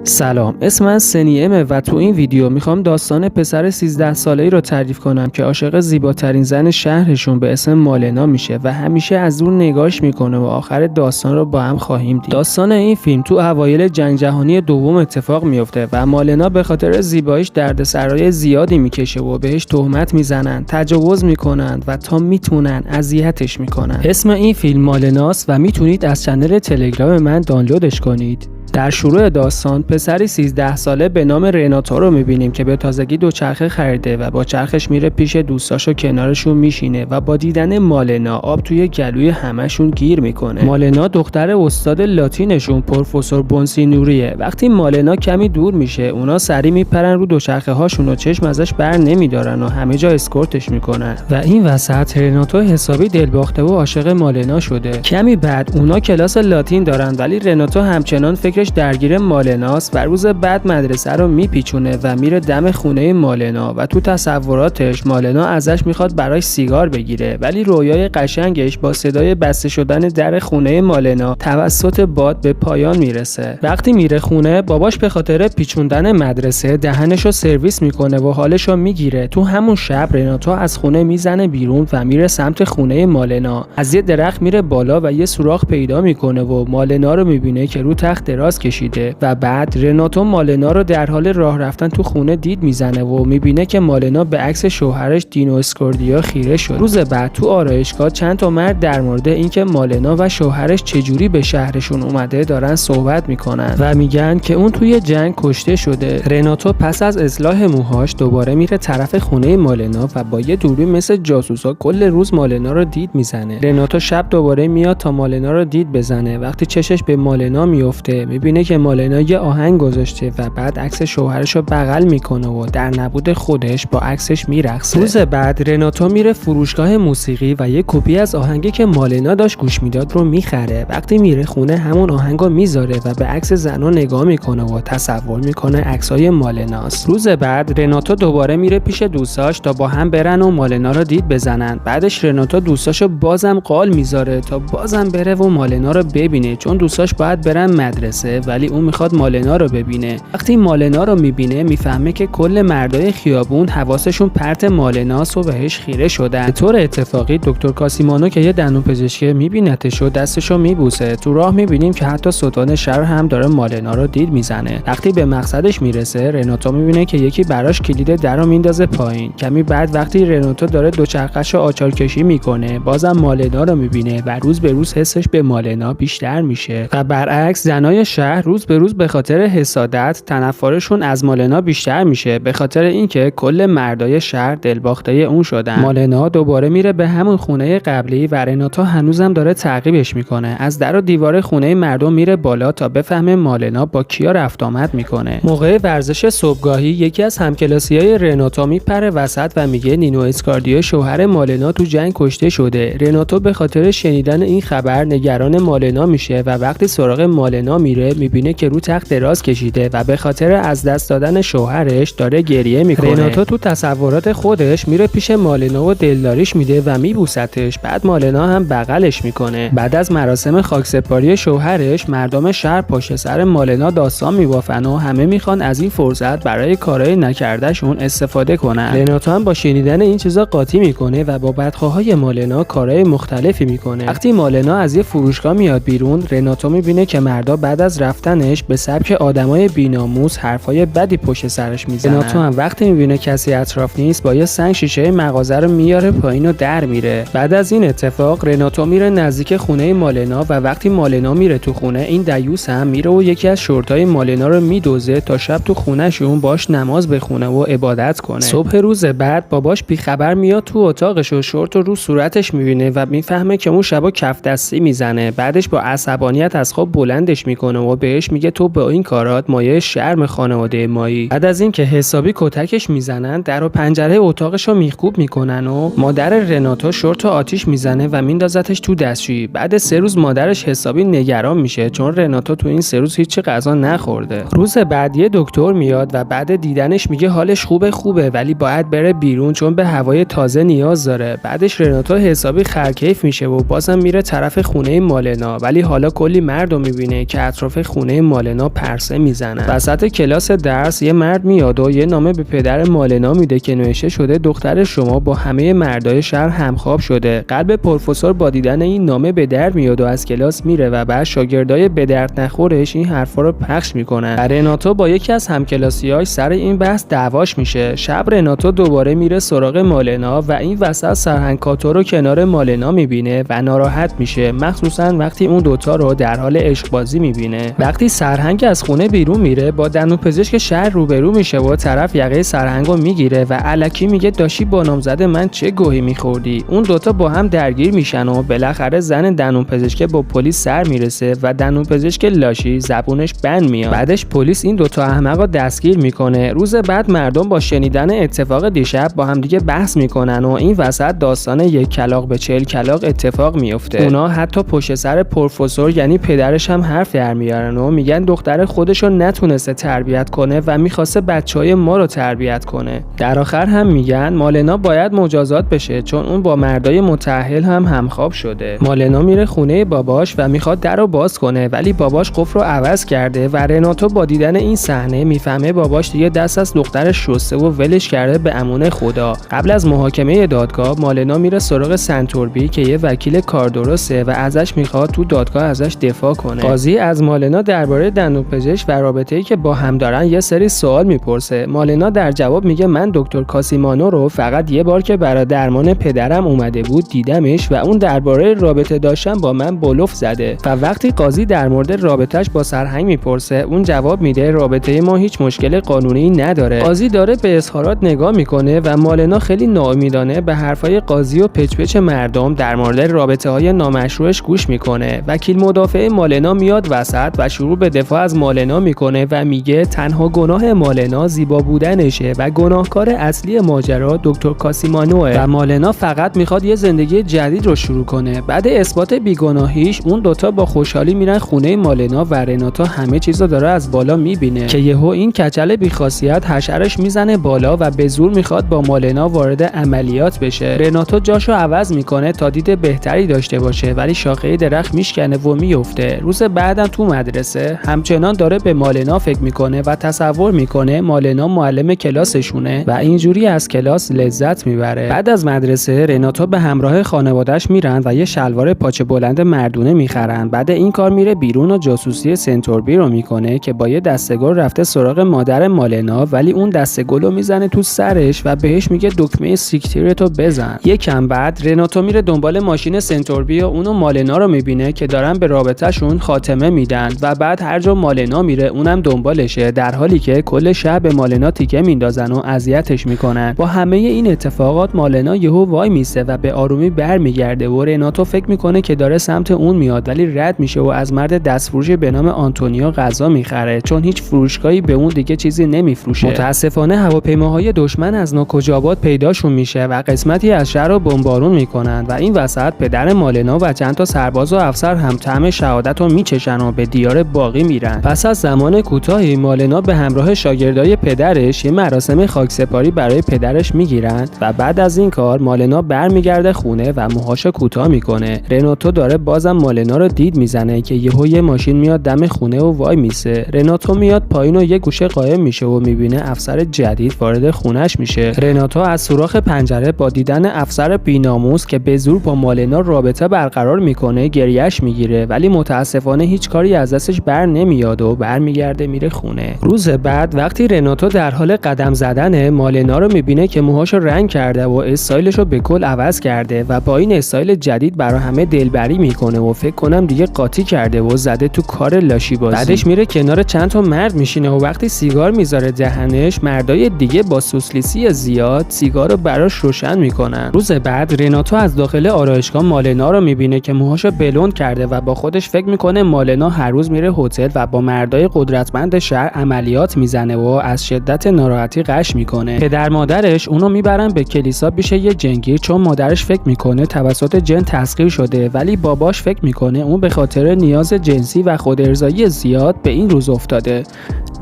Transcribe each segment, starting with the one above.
سلام، اسم من سنیمه و تو این ویدیو میخوام داستان پسر 13 ساله‌ای رو تعریف کنم که عاشق زیباترین زن شهرشون به اسم مالنا میشه و همیشه از دور نگاش میکنه و آخر داستان رو با هم خواهیم دید. داستان این فیلم تو اوایل جنگ جهانی دوم اتفاق میفته و مالنا به خاطر زیباییش دردسرای زیادی میکشه و بهش تهمت میزنن، تجاوز میکنن و تا میتونن اذیتش میکنن. اسم این فیلم مالناست و میتونید از کانال تلگرام من دانلودش کنید. در شروع داستان پسری 13 ساله به نام رناتو رو میبینیم که به تازگی دوچرخه خریده و با چرخش میره پیش دوستاشو کنارشون میشینه و با دیدن مالنا آب توی گلوی همشون گیر میکنه. مالنا دختر استاد لاتینشون پروفسور بونسینوریه. وقتی مالنا کمی دور میشه اونا سری میپرن رو دوچرخه هاشون و چشم ازش بر نمیدارن و همه جا اسکورتش میکنن و این وسط رناتو حسابی دلباخته و عاشق مالنا شده. کمی بعد اونا کلاس لاتین دارن ولی رناتو همچنان فکر درگیر مالناست و روز بعد مدرسه رو میپیچونه و میره دم خونه مالنا و تو تصوراتش مالنا ازش میخواد براش سیگار بگیره ولی رویای قشنگش با صدای بسته شدن در خونه مالنا توسط باد به پایان میرسه. وقتی میره خونه باباش به خاطر پیچوندن مدرسه دهنشو سرویس میکنه و حالشو میگیره. تو همون شب رناتو از خونه میزنه بیرون و میره سمت خونه مالنا. از یه درخت میره بالا و یه سوراخ پیدا میکنه و مالنا رو میبینه که رو تخت دراز کشیده و بعد رناتو مالنا رو در حال راه رفتن تو خونه دید میزنه و میبینه که مالنا به عکس شوهرش دینو اسکوردیا خیره شد. روز بعد تو آرایشگاه چند تا مرد در مورد اینکه مالنا و شوهرش چجوری به شهرشون اومده دارن صحبت میکنن و میگن که اون توی جنگ کشته شده. رناتو پس از اصلاح موهاش دوباره میره طرف خونه مالنا و با یه دوربین مثل جاسوسا کل روز مالنا رو دید میزنه. رناتو شب دوباره میاد تا مالنا رو دید بزنه. وقتی چشش به مالنا میفته میبینه که مالنا یه آهنگ گذاشته و بعد عکس شوهرش رو بغل میکنه و در نبود خودش با عکسش میرقصه. روز بعد رناتو میره فروشگاه موسیقی و یه کپی از آهنگی که مالنا داشت گوش میداد رو میخره. وقتی میره خونه همون آهنگو میذاره و به عکس زنا نگاه میکنه و تصور میکنه عکسای مالناست. روز بعد رناتو دوباره میره پیش دوستاش تا با هم برن و مالنا رو دید بزنن. بعدش رناتو دوستاشو بازم قال میذاره تا بازم بره و مالنا رو ببینه چون دوستاش باید برن مدرسه ولی اون میخواد مالنا رو ببینه. وقتی مالنا رو میبینه میفهمه که کل مردای خیابون حواسشون پرت مالناست و بهش خیره شدن. به طور اتفاقی دکتر کاسیمانو که یه دندونپزشکی میبینتش و دستشو میبوسه. تو راه میبینیم که حتی سلطان شهر هم داره مالنا رو دید میزنه. وقتی به مقصدش میرسه رناتو میبینه که یکی براش کلید درو میندازه پایین. کمی بعد وقتی رناتو داره دوچرخه‌شو آچار کشی میکنه بازم مالنا رو میبینه و روز به روز حسش به مالنا بیشتر میشه و برعکس زنای شهر روز به روز به خاطر حسادت تنفرشون از مالنا بیشتر میشه به خاطر اینکه کل مردای شهر دلباخته اون شدن. مالنا دوباره میره به همون خونه قبلی و رناتو هنوزم داره تعقیبش میکنه. از در و دیوار خونه مردم میره بالا تا بفهمه مالنا با کیا رفت آمد میکنه. موقع ورزش صبحگاهی یکی از همکلاسیای رناتو میپره وسط و میگه نینو اسکاردیو شوهر مالنا تو جنگ کشته شده. رناتو به خاطر شنیدن این خبر نگران مالنا میشه و وقتی سراغ مالنا میره میبینه که رو تخت دراز کشیده و به خاطر از دست دادن شوهرش داره گریه میکنه. رناتو تو تصورات خودش میره پیش مالنا و دلداریش میده و میبوستش. بعد مالنا هم بغلش میکنه. بعد از مراسم خاکسپاری شوهرش مردم شهر پشت سر مالنا داستان میبافن و همه میخوان از این فرصت برای کارهای نکردهشون استفاده کنن. رناتو هم با شنیدن این چیزا قاطی میکنه و با بدخواهای مالنا کارهای مختلفی میکنه. وقتی مالنا از یه فروشگاه میاد بیرون رناتو میبینه که مردا بعد از رفتنش به سبک آدمای بی‌ناموس حرفای بدی پشت سرش میزنن. رناتو هم وقتی میبینه کسی اطراف نیست با یه سنگ شیشه مغازه رو میاره پایین و در میره. بعد از این اتفاق رناتو میره نزدیک خونه مالنا و وقتی مالنا میره تو خونه این دیوس هم میره و یکی از شورتای مالنا رو میدوزه تا شب تو خونهشون باش نماز بخونه و عبادت کنه. صبح روز بعد باباش بیخبر میاد تو اتاقش و شورت رو صورتش میبینه و میفهمه که اون شبا کف دستی میزنه. بعدش با عصبانیت از خواب بلندش میکنه و بهش میگه تو با این کارات مایه شرم خانواده مایی. بعد از اینکه حسابی کتکش میزنن در و پنجره اتاقشو میخکوب میکنن و مادر رناتو شورت آتیش میزنه و میندازتش تو دستشویی. بعد 3 روز مادرش حسابی نگران میشه چون رناتو تو این 3 روز هیچ غذا نخورده. روز بعد یه دکتر میاد و بعد دیدنش میگه حالش خوبه ولی باید بره بیرون چون به هوای تازه نیاز داره. بعدش رناتو حسابی خرکیف میشه و بازم میره طرف خونه مالنا ولی حالا کلی مردو میبینه که اطراف اطراف خونه مالنا پرسه میزنن. وسط کلاس درس یه مرد میاد و یه نامه به پدر مالنا میده که نوشته شده دختر شما با همه مردای شهر همخواب شده. قلب پروفسور با دیدن این نامه به درد میاد و از کلاس میره و بعد شاگردای به درد نخورش این حرفا رو پخش میکنن. رناتو با یکی از همکلاسیاش سر این بحث دعواش میشه. شب رناتو دوباره میره سراغ مالنا و این وسط سرهنگ کاتو رو کنار مالنا میبینه و ناراحت میشه، مخصوصا وقتی اون دوتا رو در حال عشق بازی میبینه. وقتی سرهنگ از خونه بیرون میره با دندونپزشک شهر روبرو میشه و طرف یقه سرهنگو میگیره و الکی میگه داشی با نامزد من چه گوهی میخوردی. اون دوتا با هم درگیر میشن و بالاخره زن دندونپزشک با پلیس سر میرسه و دندونپزشک لاشی زبونش بند میاد. بعدش پلیس این دوتا احمقا دستگیر میکنه. روز بعد مردم با شنیدن اتفاق دیشب با هم دیگه بحث میکنن و این وسط داستان یک کلاغ به 40 کلاغ اتفاق میفته. اونا حتی پشت سر پروفسور یعنی پدرش هم حرف در میارن و میگن دختر خودشو نتونسته تربیت کنه و میخواسته بچهای ما رو تربیت کنه. در آخر هم میگن مالنا باید مجازات بشه چون اون با مردای متأهل هم همخواب شده. مالنا میره خونه باباش و میخواد درو باز کنه ولی باباش قفل رو عوض کرده و رناتو با دیدن این صحنه میفهمه باباش دیگه دست از دخترش شسته و ولش کرده به امان خدا. قبل از محاکمه دادگاه مالنا میره سراغ سنتوربی که یه وکیل کاردرسته و ازش میخواد تو دادگاه ازش دفاع کنه. قاضی از مالنا درباره دندونپزشک و رابطه‌ای که با هم دارن یه سری سوال میپرسه. مالنا در جواب میگه من دکتر کاسیمانو رو فقط یه بار که برای درمان پدرم اومده بود دیدمش و اون درباره رابطه داشتن با من بلوف زده. و وقتی قاضی در مورد رابطه‌اش با سرهنگ میپرسه اون جواب میده رابطه ما هیچ مشکل قانونی نداره. قاضی داره به اظهارات نگاه میکنه و مالنا خیلی ناامیدانه به حرفای قاضی و پچ مردم در مورد رابطه‌های نامشروعش گوش میکنه. وکیل مدافع مالنا میاد وسط و شروع به دفاع از مالنا میکنه و میگه تنها گناه مالنا زیبا بودنشه و گناهکار اصلی ماجرا دکتر کاسیمانوه و مالنا فقط میخواد یه زندگی جدید رو شروع کنه. بعد اثبات بیگناهیش اون دوتا با خوشحالی میرن خونه مالنا و رناتو همه چیزو داره از بالا میبینه که یهو این کچل بیخاصیت حشرش میزنه بالا و به زور میخواد با مالنا وارد عملیات بشه. رناتو جاشو عوض میکنه تا دید بهتری داشته باشه ولی شاخه درخت میشکنه و میفته. روز بعدم تو مدرسه همچنان داره به مالنا فکر میکنه و تصور میکنه مالنا معلم کلاسشونه و اینجوری از کلاس لذت میبره. بعد از مدرسه رناتو به همراه خانواده‌اش میرن و یه شلوار پاچه بلند مردونه میخرن. بعد این کار میره بیرون و جاسوسی سنتوربی رو میکنه که با یه دسته‌گل رفته سراغ مادر مالنا ولی اون دسته‌گل رو میزنه تو سرش و بهش میگه دکمه سیکتیرتو بزن. یکم بعد رناتو میره دنبال ماشین سنتوربی و اونو مالنا رو میبینه که دارن به رابطه‌شون خاتمه میدن و بعد هر جا مالنا میره اونم دنبالشه در حالی که کل شب به مالنا تیکه میندازن و اذیتش میکنن. با همه این اتفاقات مالنا یهو وای میسته و به آرومی برمیگرده و رناتو فکر میکنه که داره سمت اون میاد ولی رد میشه و از مرد دستفروشی به نام آنتونیو غذا میخره چون هیچ فروشگاهی به اون دیگه چیزی نمیفروشه. متاسفانه هواپیماهای دشمن از ناکجاوات پیداشون میشه و قسمتی از شهر رو بمبارون میکنن و این وسط پدر مالنا و چند تا سرباز و افسر هم طعم شهادت رو میچشن و به دیار باقی میرن. پس از زمان کوتاهی مالنا به همراه شاگردای پدرش یه مراسم خاکسپاری برای پدرش میگیرن و بعد از این کار مالنا برمیگرده خونه و موهاشو کوتاه میکنه. رناتو داره بازم مالنا رو دید میزنه که یهو یه ماشین میاد دم خونه و وای میسه. رناتو میاد پایین و یه گوشه قایم میشه و میبینه افسر جدید وارد خونش میشه. رناتو از سوراخ پنجره با دیدن افسر بی‌ناموس که به زور با مالنا رابطه برقرار میکنه گریهش میگیره ولی متاسفانه هیچ کاری از دستش بر نمیاد و برمیگرده میره خونه. روز بعد وقتی رناتو در حال قدم زدن مالنا رو میبینه که موهاشو رنگ کرده و استایلشو به کل عوض کرده و با این استایل جدید برای همه دلبری میکنه و فکر کنم دیگه قاطی کرده و زده تو کار لاشی بازی. بعدش میره کنار چند تا مرد میشینه و وقتی سیگار میذاره دهنش مردای دیگه با سوسلیسی زیاد سیگار رو براش روشن میکنن. روز بعد رناتو از داخل آرایشگاه مالنا رو میبینه که موهاشو بلوند کرده و با خودش فکر میکنه مالنا هر روز میره هتل و با مردای قدرتمند شهر عملیات میزنه و از شدت ناراحتی غش میکنه. پدر مادرش اونو میبرن به کلیسا پیش یه جنگیر چون مادرش فکر میکنه توسط جن تسخیر شده ولی باباش فکر میکنه اون به خاطر نیاز جنسی و خودارضایی زیاد به این روز افتاده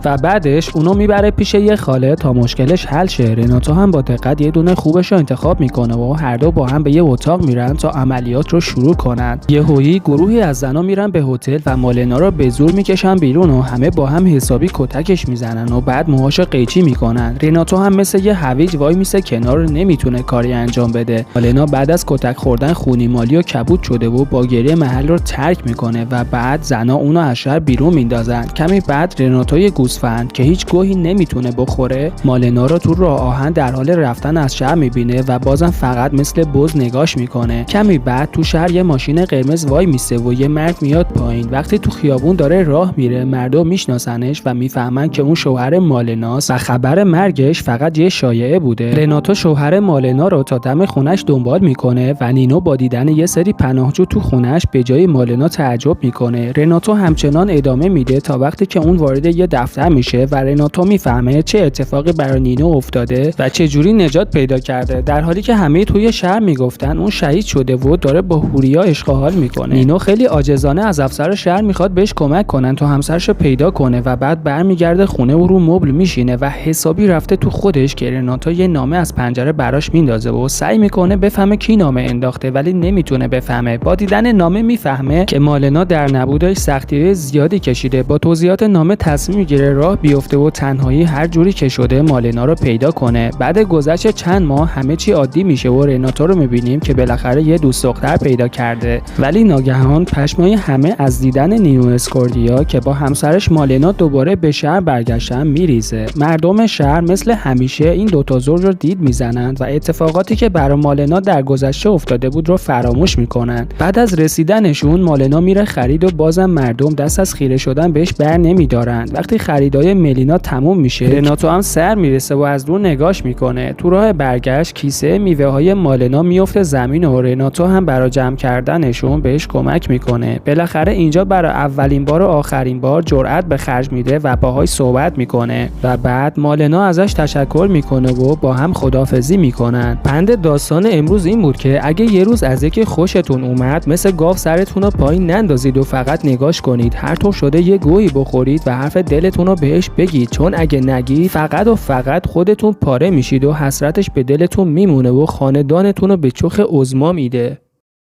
و بعدش اونو میبره پیش یه خاله تا مشکلش حل شه. رناتو هم با دقت یه دونه خوبش رو انتخاب میکنه و هر دو با هم به یه اتاق میرن تا عملیات رو شروع کنن. یهویی گروهی از زنا میرن به هتل و مالنا رو به زور میکشن بیرون و همه با هم حسابی کتکش میزنن و بعد موهاشو قیچی میکنن. رناتو هم مثل یه هویج وای میسه کنار و نمیتونه کاری انجام بده. مالنا بعد از کتک خوردن خونیمالی و کبود شده و با گریه محل رو ترک میکنه و بعد زنا اونو از شهر بیرون میندازن. کمی بعد رناتوی گوسفند که هیچ گوهی نمیتونه بخوره مالنا رو تو راه آهن در حال رفتن از شهر میبینه و بازم فقط مثل بز نگاش میکنه. کمی بعد تو شهر یه ماشین قرمز وای میسه و یه مرد میاد پایین. وقتی تو خیابون داره راه میره مردم میشناسنش و میفهمن که اون شوهر مالناست و خبر مرگش فقط یه شایعه بوده. رناتو شوهر مالنا رو تا دم خونش دنبال میکنه و نینو با دیدن یه سری پناهجو تو خونش به جای مالنا تعجب میکنه. رناتو همچنان ادامه میده تا وقتی که اون وارد یه دفتر میشه و رناتو میفهمه چه اتفاقی برای نینو افتاده و چه جوری نجات پیدا کرده، در حالی که همه توی شهر میگفتن اون شهید شده و داره با هوریا اشغال میکنه. نینو خیلی عاجزانه از افسر شهر میخواد بهش کمک کنن تا همسرش رو پیدا کنه و بعد برمیگرده خونه و رو مبل میشینه و حسابی رفته تو خودش که رناتو یه نامه از پنجره براش میندازه و سعی میکنه بفهمه کی نامه انداخته ولی نمیتونه بفهمه. با دیدن نامه میفهمه که مالنا در نبودش سختی زیادی کشیده. با توضیحات نامه تصمیم میگیره راه بیفته و تنهایی هر جوری که شده مالنا رو پیدا کنه. بعد گذشت چند ماه همه چی عادی میشه و رناتو رو میبینیم که بالاخره یه دوست دختر پیدا کرده، ولی ناگهان پشمای همه از دیدن نینو اسکوردیا که با همسرش مالنا دوباره به شهر برگشتن میریزه. مردم شهر مثل همیشه این دوتا زوج رو دید میزنند و اتفاقاتی که برای مالنا در گذشته افتاده بود رو فراموش میکنن. بعد از رسیدنشون مالنا میره خرید و بازم مردم دست از خیره شدن بهش بر نمیدارن. وقتی خریدای ملینا تموم میشه رناتو هم سر میرسه و از دور نگاش میکنه. تو راه برگشت کیسه میوه های مالنا میفته زمین و رناتو هم برای جمع کردنشون بهش کمک میکنه. بالاخره اینجا برای اولین بار و آخرین بار جرأت به خرج میده و باهاش صحبت میکنه و بعد مالنا ازش تشکر میکنه و با هم خداحافظی میکنن. پند داستان امروز این بود که اگه یه روز از یکی خوشتون اومد مثل گاو سرتون رو پایین نندازید و فقط نگاش کنید. هر طور شده یه گویی بخورید و حرف دلتون رو بهش بگید، چون اگه نگید فقط و فقط خودتون پاره میشید و حسرتش به دلتون میمونه و خاندانتون رو به چخ عظما میده.